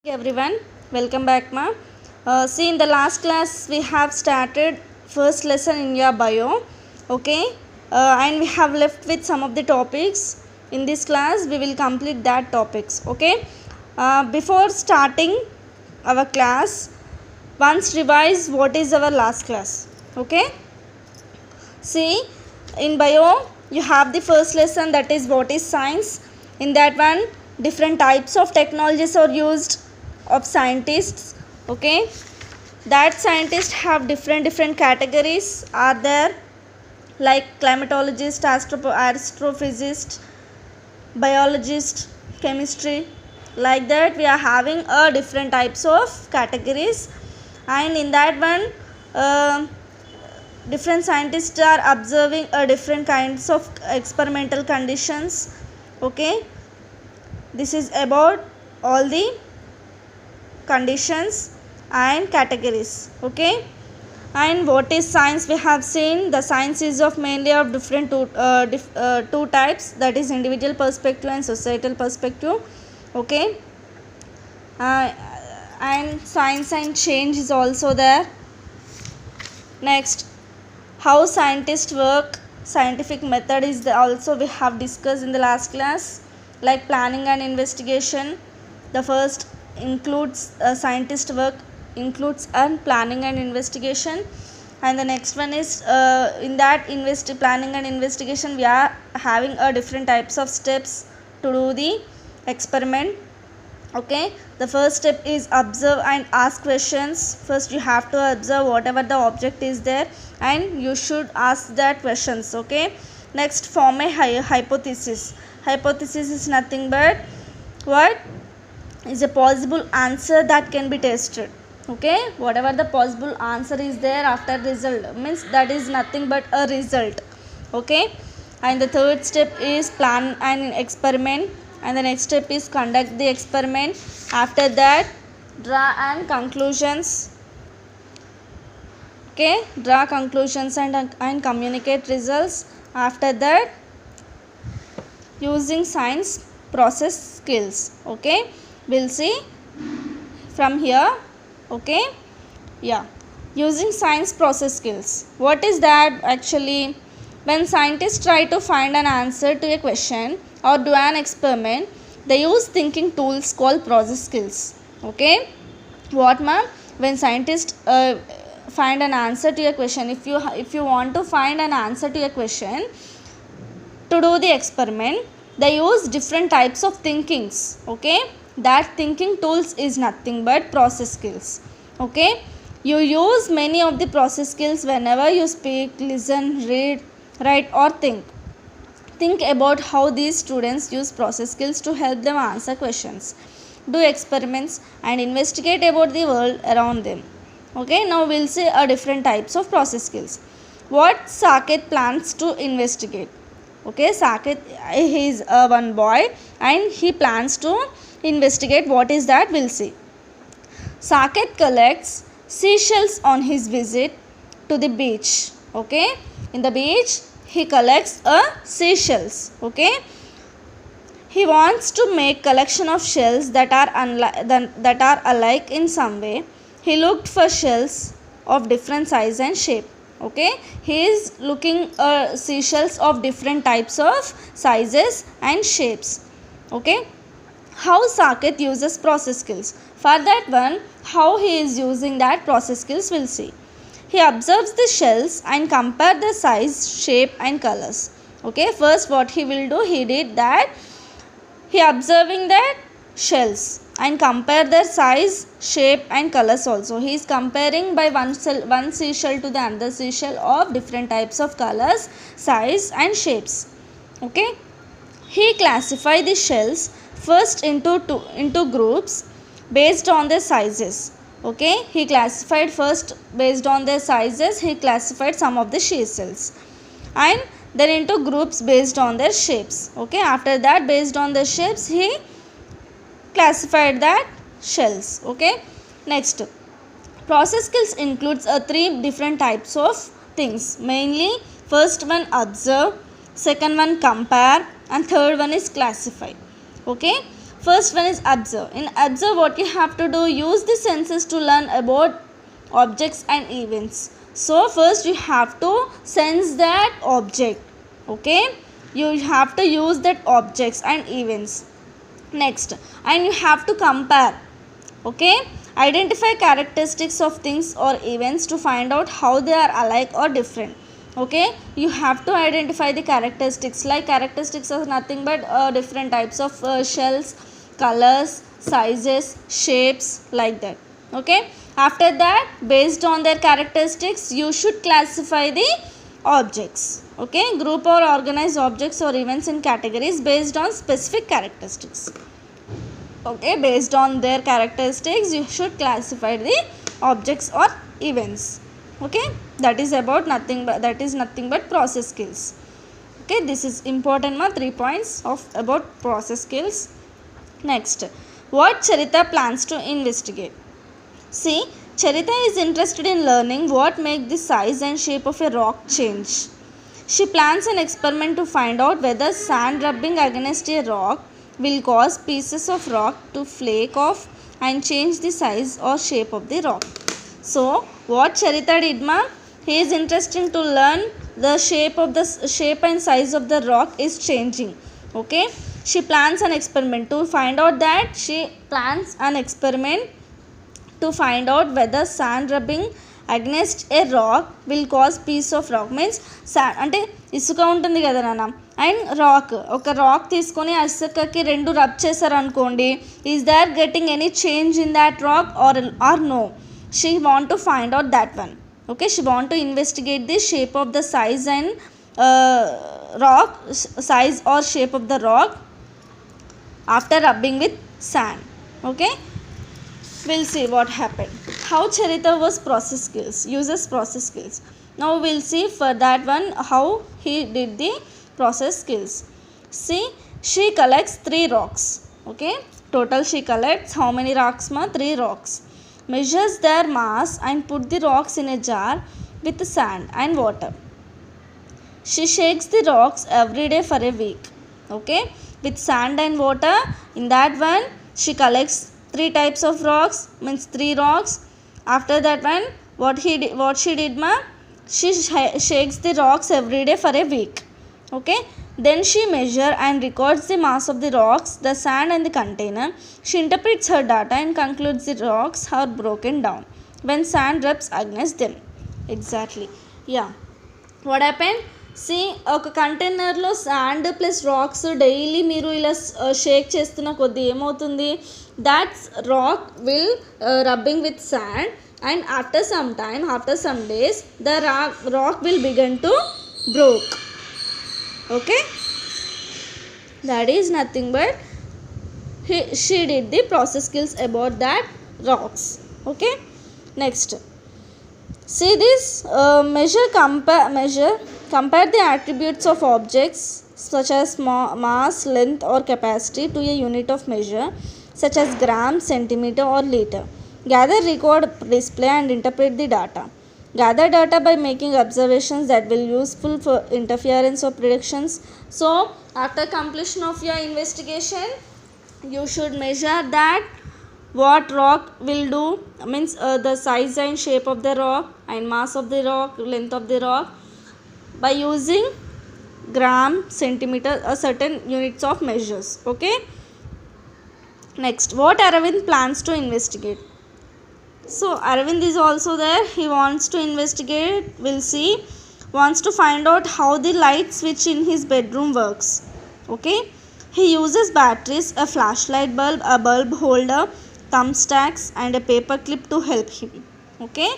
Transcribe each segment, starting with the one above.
Everyone, welcome back ma. See, in the last class we have started first lesson in your bio, okay, and we have left with some of the topics. In this class we will complete that topics, okay. Before starting our class, once revise what is our last class, okay. See, in bio you have the first lesson, that is what is science. In that one, different types of technologies are used of scientists, okay. That scientists have different categories are there, like climatologist, astrophysicist, biologist, chemistry. Like that we are having a different types of categories, and in that one different scientists are observing different kinds of experimental conditions, okay. This is about all the conditions and categories, okay. And what is science? We have seen the science is of mainly of different two types, that is individual perspective and societal perspective, okay. And science and change is also there. Next, how scientists work, scientific method is also we have discussed in the last class, like planning and investigation. The first includes scientist work includes planning and investigation, and the next one is in that planning and investigation we are having different types of steps to do the experiment, okay. The first step is observe and ask questions. First you have to observe whatever the object is there and you should ask that questions, okay. Next, form a hypothesis. Hypothesis is nothing but what is a possible answer that can be tested, okay. Whatever the possible answer is there after result means that is nothing but a result, okay. And the third step is plan an experiment, and the next step is conduct the experiment. After that, draw and conclusions, okay. Draw conclusions and communicate results. After that, using science process skills, okay. We'll see from here, okay. Yeah, using science process skills, what is that actually? When scientists try to find an answer to a question or do an experiment, they use thinking tools called process skills, okay. What ma'am? When scientists find an answer to a question, if you want to find an answer to a question to do the experiment, they use different types of thinkings, okay. That thinking tools is nothing but process skills, okay. You use many of the process skills whenever you speak, listen, read, write or think about how these students use process skills to help them answer questions, do experiments and investigate about the world around them, okay. Now we'll see different types of process skills. What Saket plans to investigate, okay. Saket, he is one boy and he plans to investigate what is that, we'll see. Saket collects seashells on his visit to the beach, okay. In the beach he collects seashells, okay. He wants to make collection of shells that are alike in some way. He looked for shells of different size and shape, okay. He is looking seashells of different types of sizes and shapes, okay. How Saket uses process skills? For that one, how he is using that process skills, we'll see. He observes the shells and compare the size, shape and colors, okay. First what he will do, he did that he observing that shells and compare their size, shape and colors also. He is comparing by one seashell to the another seashell of different types of colors, size and shapes, okay. He classify the shells first into groups based on their sizes, okay. He classified first based on their sizes, he classified some of the shells, and then into groups based on their shapes, okay. After that, based on the shapes he classified that shells, okay. Next, process skills includes three different types of things, mainly first one observe, second one compare and third one is classify, okay. First one is observe. In observe, what you have to do, use the senses to learn about objects and events. So first you have to sense that object, okay, you have to use that objects and events. Next, and you have to compare, okay, identify characteristics of things or events to find out how they are alike or different. Okay, you have to identify the characteristics, like characteristics are nothing but different types of shells, colors, sizes, shapes, like that. Okay, after that, based on their characteristics, you should classify the objects. Okay, group or organize objects or events in categories based on specific characteristics. Okay, based on their characteristics, you should classify the objects or events. Okay, that is nothing but process skills. Okay, this is important 3 points of about process skills. Next, what Charita plans to investigate. See, Charita is interested in learning what makes the size and shape of a rock change. She plans an experiment to find out whether sand rubbing against a rock will cause pieces of rock to flake off and change the size or shape of the rock. So, what Charita did, ma? He is interested to learn the shape and size of the rock is changing. Okay, she plans an experiment to find out whether sand rubbing against a rock will cause piece of rock. Means sand అంటే ఇసుక ఉంటుంది కదా నాన్న, and ఒక rock తీసుకొని ఆ ఇసుకకి రెండు rub చేశారు అనుకోండి, is there getting any change in that rock or no. She want to find out that one. Okay, she want to investigate the shape of the size and size or shape of the rock after rubbing with sand. Okay, we'll see what happened. How Charita uses process skills. Now we'll see for that one how he did the process skills. See, she collects 3 rocks. Okay, total she collects how many rocks, ma? 3 rocks. Measures their mass and put the rocks in a jar with sand and water. She shakes the rocks every day for a week. Okay, with sand and water. In that one, she collects 3 types of rocks, means 3 rocks. After that one, what she did, ma? She shakes the rocks every day for a week. Okay, then she measures and records the mass of the rocks, the sand and the container. She interprets her data and concludes the rocks are broken down when sand rubs against them. Exactly. Yeah. What happened? See, ఒక కంటైనర్లో sand plus racks daily మీరు ఇలా షేక్ చేస్తున్న కొద్దీ ఏమవుతుంది, that rock will rubbing with sand, and after some days the rock will begin to broke. Okay, that is nothing but she did the process skills about that rocks. Okay, next, see this compare the attributes of objects such as mass, length or capacity to a unit of measure such as gram, centimeter or liter. Gather, record, display and interpret the data. Gather data by making observations that will useful for interference or predictions. So after completion of your investigation, you should measure that what rock will do, means the size and shape of the rock and mass of the rock, length of the rock, by using gram, centimeter or certain units of measures. Okay, next, what Aravind plans to investigate. So Aravind is also there. He wants to investigate, we'll see, wants to find out how the light switch in his bedroom works. Okay, he uses batteries, a flashlight bulb, a bulb holder, thumbtacks and a paper clip to help him. Okay,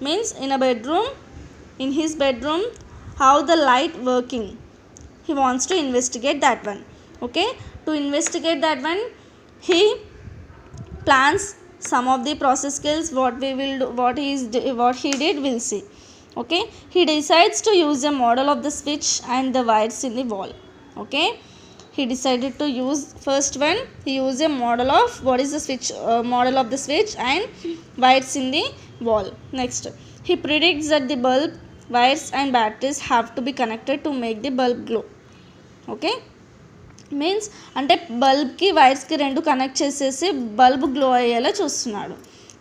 means in his bedroom how the light working, he wants to investigate that one. Okay, to investigate that one, he plans some of the process skills. What he did, we'll see. Okay, he decides to use a model of the switch and the wires in the wall. Okay, he decided to use first one, he used a model of model of the switch and wires in the wall. Next, he predicts that the bulb, wires and batteries have to be connected to make the bulb glow. Okay, means అంటే బల్బ్కి వైర్స్కి రెండు connect చేసేసి bulb glow అయ్యేలా చూస్తున్నాడు.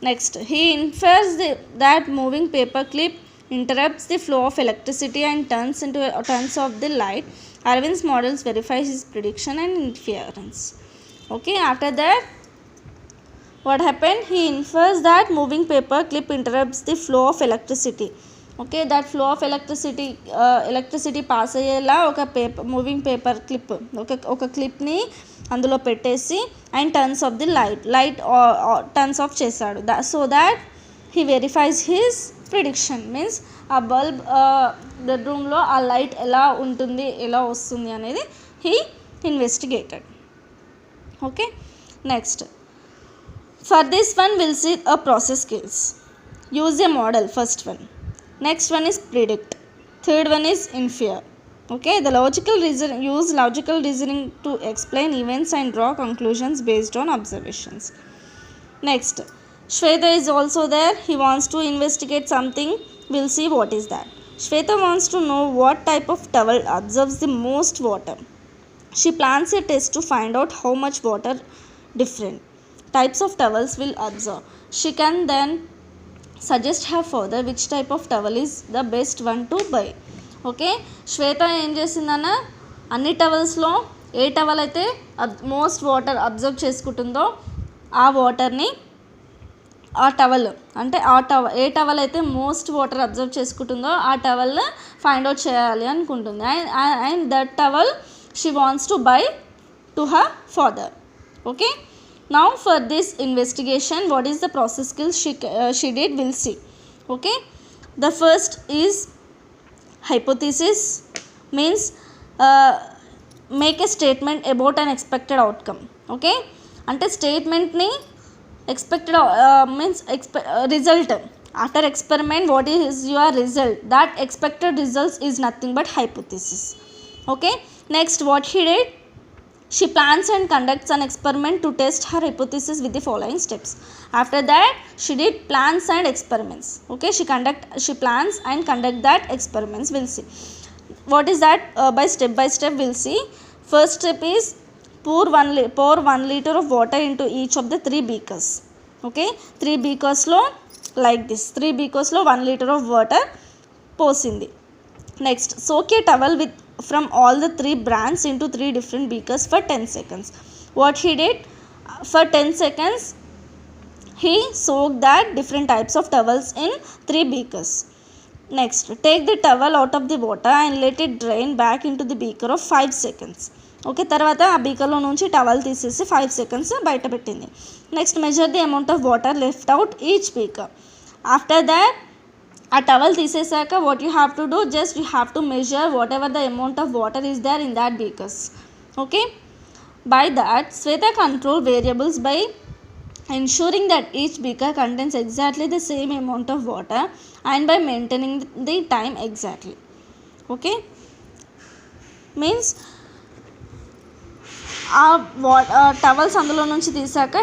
Next he infers that moving paper clip interrupts the flow of electricity and turns off the light. Arvind's models verifies his prediction and inference. Okay, after that what happened, he infers that moving paper clip interrupts the flow of electricity. Okay, that flow of electricity pass అయ్యేలా ఒక moving paper clip ఒక క్లిప్ని అందులో పెట్టేసి and turns off the light turns off చేశాడు. So that he verifies his prediction. Means ఆ bulb బెడ్రూమ్లో ఆ లైట్ ఎలా ఉంటుంది, ఎలా వస్తుంది అనేది he investigated. Okay, next for this one will see a process skills. Use a model, first one. Next one is predict. Third one is infer. Okay, the use logical reasoning to explain events and draw conclusions based on observations. Next, Shweta is also there. He wants to investigate something. We'll see what is that. Shweta wants to know what type of towel absorbs the most water. She plans a test to find out how much water different types of towels will absorb. She can then suggest her further which type of towel is the best one to buy. Okay, Shweta ఏం చేసిందన్న అన్ని టవల్స్లో ఏ towel అయితే most water observe చేసుకుంటుందో ఆ వాటర్ని ఆ టవల్ అంటే ఏ టవల్ అయితే మోస్ట్ వాటర్ అబ్జర్వ్ చేసుకుంటుందో ఆ టవల్ ఫైండ్ అవుట్ చేయాలి అనుకుంటుంది. And that towel she wants to buy to her father. Okay, now for this investigation what is the process skills she did, we'll see. Okay, the first is hypothesis. Means make a statement about an expected outcome. Okay, ante statement ni expected means result after experiment, what is your result, that expected results is nothing but hypothesis. Okay, next what she did, she plans and conducts an experiment to test her hypothesis with the following steps. After that she did plans and experiments. Okay, she plans and conduct that experiments. We'll see what is that by step we'll see. First step is pour 1 liter of water into each of the 3 beakers. Okay, 3 beakers lo like this, 3 beakers lo 1 liter of water posindi. Next, soak a towel from all the 3 brands into 3 different beakers for 10 seconds. What he did, for 10 seconds he soaked that different types of towels in 3 beakers. Next, take the towel out of the water and let it drain back into the beaker of 5 seconds. Okay, తర్వాత ఆ బీకర్లో నుంచి towel తీసేసి 5 seconds బయట పెట్టింది. Next, measure the amount of water left out each beaker. After that ఆ towel తీసేసాక what you have to do, just you have to measure whatever the amount of water is there in that beakers. Okay, by that Shweta control variables by ensuring that each beaker contains exactly the same amount of water and by maintaining the time exactly. Okay, means towels అందులో నుంచి తీసాక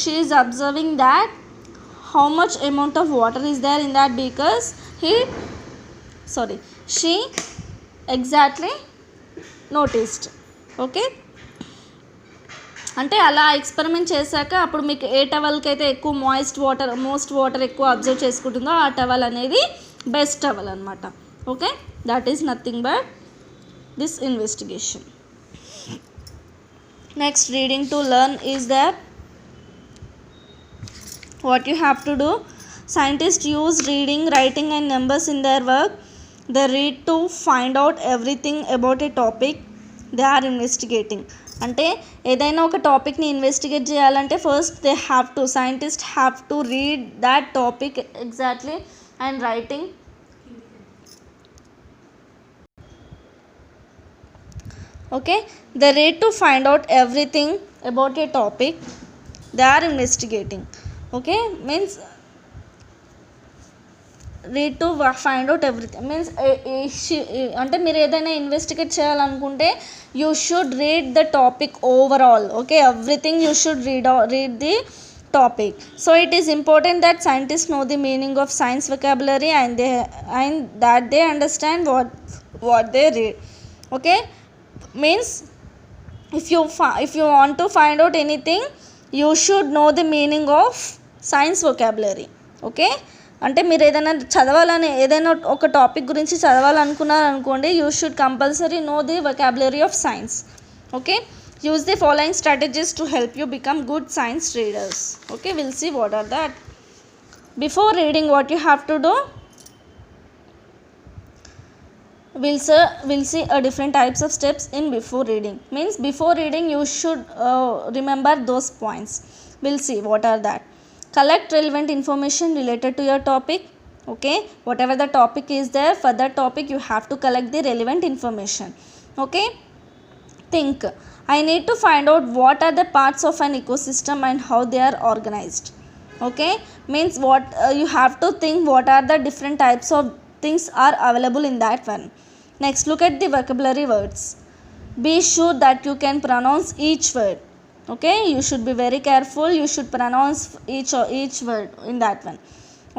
she is observing that how much amount of water is there in that beakers. She exactly noticed. Okay, అంటే అలా experiment చేశాక అప్పుడు మీకు ఏ టవల్కి అయితే ఎక్కువ మోస్ట్ వాటర్ ఎక్కువ అబ్జర్వ్ చేసుకుంటుందో ఆ టవల్ అనేది బెస్ట్ టవల్ అనమాట. Okay, that is nothing but this investigation. Next reading to learn is that what you have to do. Scientists use reading, writing and numbers in their work. They read to find out everything about a topic they are investigating. అంటే ఏదైనా ఒక టాపిక్ని investigate చేయాలంటే first scientists have to read that topic exactly and writing. Okay, they read to find out everything about a topic they are investigating. Okay, means read to find out everything means అంటే మీరు ఏదైనా investigate చేయాలనుకుంటే you should read the topic overall. Okay, everything you should read the topic. So it is important that scientists know the meaning of science vocabulary and that they understand what they read. Okay, means if you want to find out anything, you should know the meaning of science vocabulary. Okay, అంటే మీరు ఏదైనా చదవాలని ఏదైనా ఒక topic గురించి చదవాలనుకున్నారనుకోండి, you should compulsory know the vocabulary of science. Okay, use the following strategies to help you become good science readers. Okay, we'll see what are that. Before reading, what you have to do, we'll see different types of steps in before reading. Means before reading you should remember those points. We'll see what are that. Collect relevant information related to your topic. Okay, whatever the topic is there, for that topic you have to collect the relevant information. Okay, think, I need to find out what are the parts of an ecosystem and how they are organized. Okay, means what you have to think what are the different types of things are available in that one. Next, look at the vocabulary words. Be sure that you can pronounce each word. Okay, you should be very careful, you should pronounce each word in that one.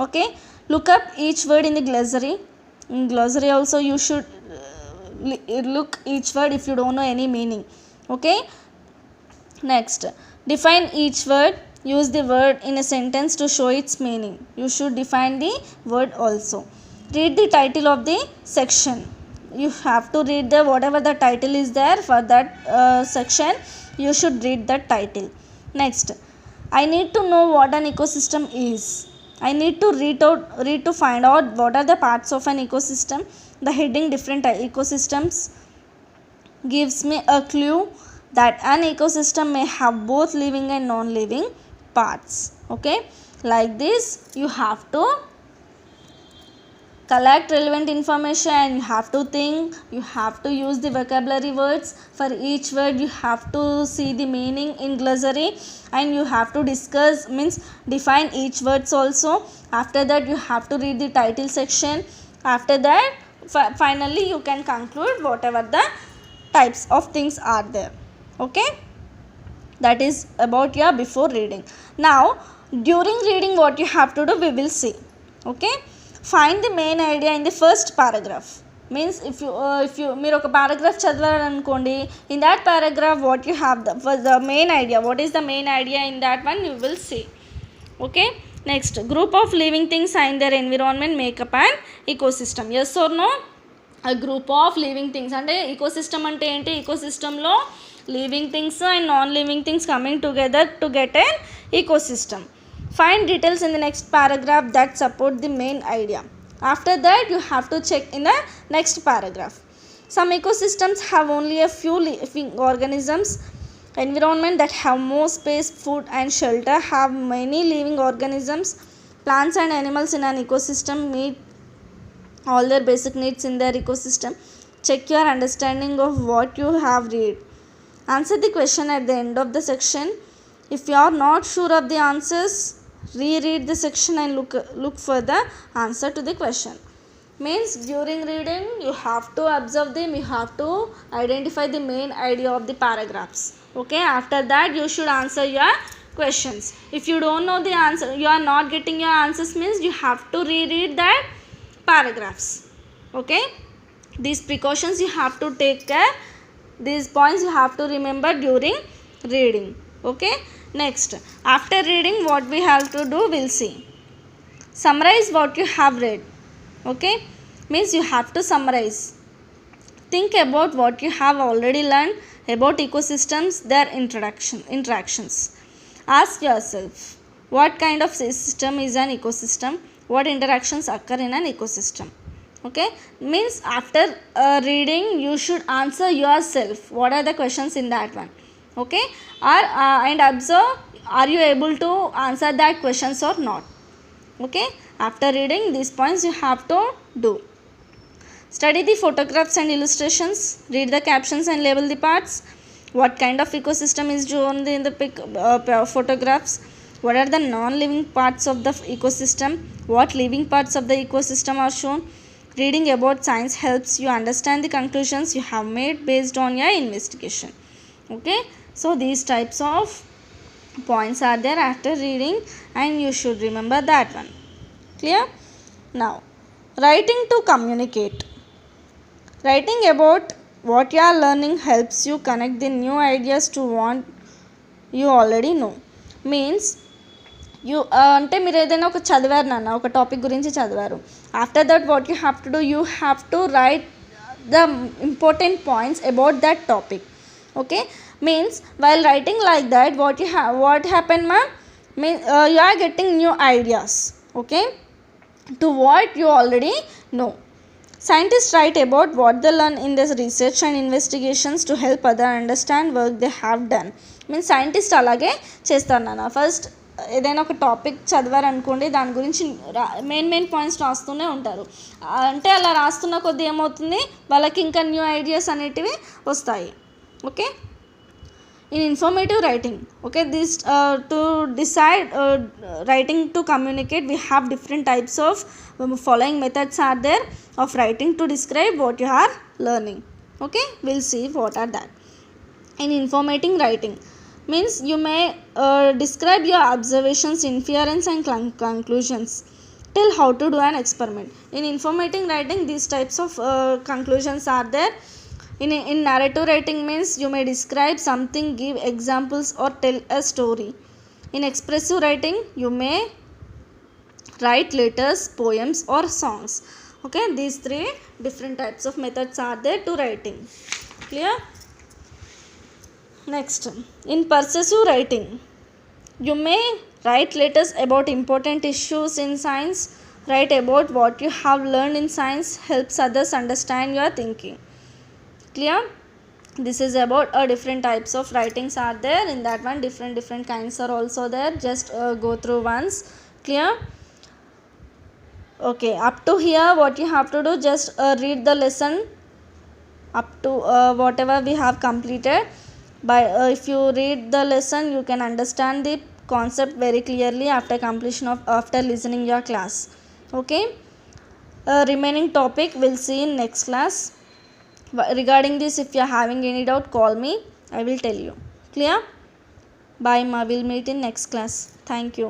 Okay, look up each word in the glossary. In glossary also you should look each word if you don't know any meaning. Okay, next, define each word. Use the word in a sentence to show its meaning. You should define the word also. Read the title of the section. You have to read the whatever the title is there for that section, you should read that title. Next, I need to know what an ecosystem is. I need to read to find out what are the parts of an ecosystem. The heading different ecosystems gives me a clue that an ecosystem may have both living and non-living parts. Okay, like this you have to collect relevant information, you have to think, you have to use the vocabulary words. For each word you have to see the meaning in glossary, and you have to discuss, means define each words also. After that you have to read the title section. After that finally you can conclude whatever the types of things are there. Okay, that is about your before reading. Now during reading what you have to do, we will see. Okay, find the main idea in the first paragraph. Means if you మీరు ఒక paragraph చదవాలనుకోండి, in that paragraph what you have the main idea, what is the main idea in that one you will see. Okay, next, group of living things and their environment make up an ecosystem. Yes or no? A group of living things అంటే ecosystem అంటే ఏంటి? ecosystemలో living things and non living things coming together to get an ecosystem. Find details in the next paragraph that support the main idea. After that you have to check in the next paragraph. Some ecosystems have only a few living organisms. Environment that have more space, food and shelter have many living organisms. Plants and animals in an ecosystem meet all their basic needs in their ecosystem. Check your understanding of what you have read. Answer the question at the end of the section. If you are not sure of the answers, reread the section and look for the answer to the question. Means during reading you have to observe them, you have to identify the main idea of the paragraphs. Okay, after that you should answer your questions. If you don't know the answer, you are not getting your answers, means you have to reread that paragraphs. Okay, these precautions you have to take care, these points you have to remember during reading. Okay, next, after reading what we have to do, we'll see. Summarize what you have read. Okay, means you have to summarize. Think about what you have already learned about ecosystems, their interactions. Ask yourself, what kind of system is an ecosystem? What interactions occur in an ecosystem? Okay, means after reading you should answer yourself what are the questions in that one. Okay, or and observe, are you able to answer that questions or not. Okay, after reading these points you have to do. Study the photographs and illustrations. Read the captions and label the parts. What kind of ecosystem is shown in the photographs? What are the non-living parts of the ecosystem? What living parts of the ecosystem are shown? Reading about science helps you understand the conclusions you have made based on your investigation. Okay, so these types of points are there after reading and you should remember that one. Clear? Now, writing to communicate. Writing about what you are learning helps you connect the new ideas to what you already know. Means you అంటే మీరు ఏదైనా ఒక చదివారు నాన్న, ఒక topic గురించి చదివారు. After that what you have to do, you have to right the important points about that topic. Okay, means while writing like that what happened ma'am, you are getting new ideas, okay, to what you already know. Scientists write about what they learn in their research and investigations to help others understand work they have done. Means scientist అలాగే చేస్తారు నాన్న. First ఏదైనా ఒక topic చదివారనుకోండి, దాని గురించి main points రాస్తూనే ఉంటారు. అంటే అలా రాస్తున్న కొద్దీ ఏమవుతుంది, వాళ్ళకి ఇంకా న్యూ ఐడియాస్ అనేటివి వస్తాయి. Okay, in informative writing, okay, this to decide writing to communicate, we have different types of following methods are there of writing to describe what you are learning. Okay, we'll see what are that. In informative writing means you may describe your observations, inference and conclusions, tell how to do an experiment. In informative writing, these types of conclusions are there. In narrative writing means you may describe something, give examples or tell a story. In expressive writing, you may write letters, poems or songs. Okay, these three different types of methods are there to writing. Clear? Next, in persuasive writing, you may write letters about important issues in science. Write about what you have learned in science, helps others understand your thinking. Clear? This is about different types of writings are there. In that one, different kinds are also there. Just go through once. Clear? Okay, up to here what you have to do, just read the lesson up to whatever we have completed. By if you read the lesson, you can understand the concept very clearly after listening your class. Okay, remaining topic we'll see in next class. Regarding this, if you are having any doubt, call me, I will tell you. Clear? Bye ma, we'll meet in next class. Thank you.